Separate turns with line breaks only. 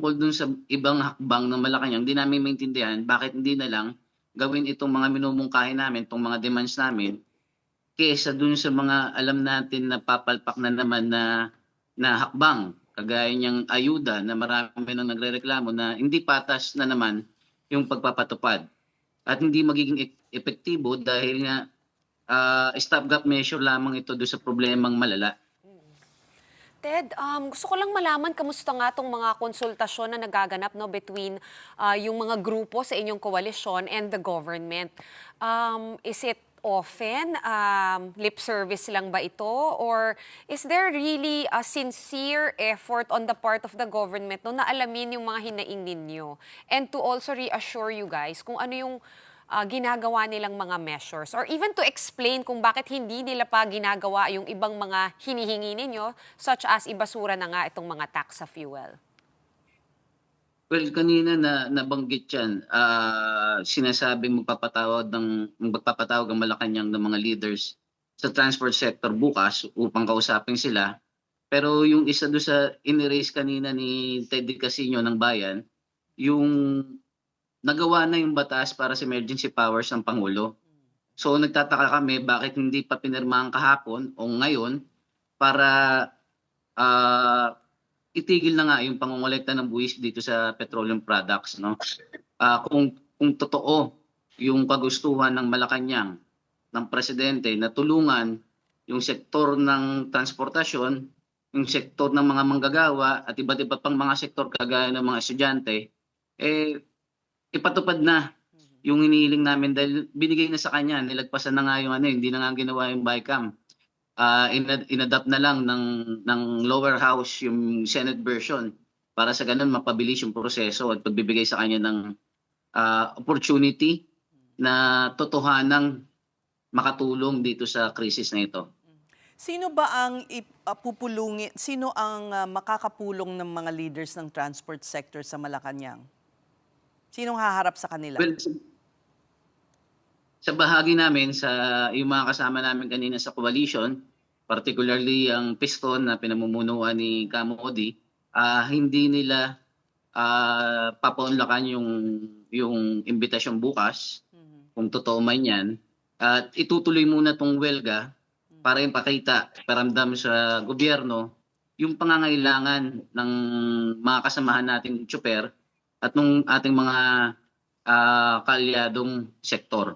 Tungkol dun sa ibang hakbang ng Malacanang, hindi namin maintindihan bakit hindi na lang gawin itong mga minumungkahi namin, 'tong mga demands namin, kaysa dun sa mga alam natin na papalpak na naman na hakbang. Kagaya niyang ayuda na marami ng nagrereklamo na hindi patas na naman yung pagpapatupad at hindi magiging epektibo dahil nga, stopgap measure lamang ito dun sa problemang malala.
Ted, gusto ko lang malaman kamusta nga tong mga konsultasyon na nagaganap no between yung mga grupo sa inyong koalisyon and the government. Is it often lip service lang ba ito or is there really a sincere effort on the part of the government no na alamin yung mga hinaing ninyo and to also reassure you guys kung ano yung ginagawa nilang mga measures or even to explain kung bakit hindi nila pa ginagawa yung ibang mga hinihingi ninyo such as ibasura na nga itong mga tax sa fuel?
Well, kanina na nabanggit 'yan, sinasabing magpapatawag ang Malacanang ng mga leaders sa transport sector bukas upang kausapin sila. Pero yung isa dun sa ini-raise kanina ni Ted Casino ng Bayan, yung nagawa na yung batas para sa emergency powers ng Pangulo. So nagtataka kami bakit hindi pa pinirmahan kahapon o ngayon para, ah, itigil na nga yung pangongolekta ng buwis dito sa petroleum products 'no. Kung totoo yung kagustuhan ng Malacanang, ng presidente na tulungan yung sektor ng transportasyon, yung sektor ng mga manggagawa at iba't iba pang mga sektor kagaya ng mga estudyante, eh, ipatupad na yung hinihiling namin dahil binigay na sa kanya, nilagpasan na nga yung ano, hindi na nga ginawa yung BICAM. Inadapt na lang ng lower house yung Senate version para sa gano'n mapabilis yung proseso at pagbibigay sa kanya ng, opportunity na totohanang makatulong dito sa krisis na ito.
Sino ba ang sino ang makakapulong ng mga leaders ng transport sector sa Malacanang? Sinong haharap sa kanila?
Well, sa bahagi namin yung mga kasama namin kanina sa coalition, particularly ang Piston na pinamumunuan ni Kamo Odi, hindi nila, papaunlakan yung imbitasyon bukas, kung totoo man 'yan, at itutuloy muna 'tong welga para ipakita, iparamdam sa gobyerno yung pangangailangan ng mga kasamahan nating tiyuper at nung ating mga, kaalyadong sektor.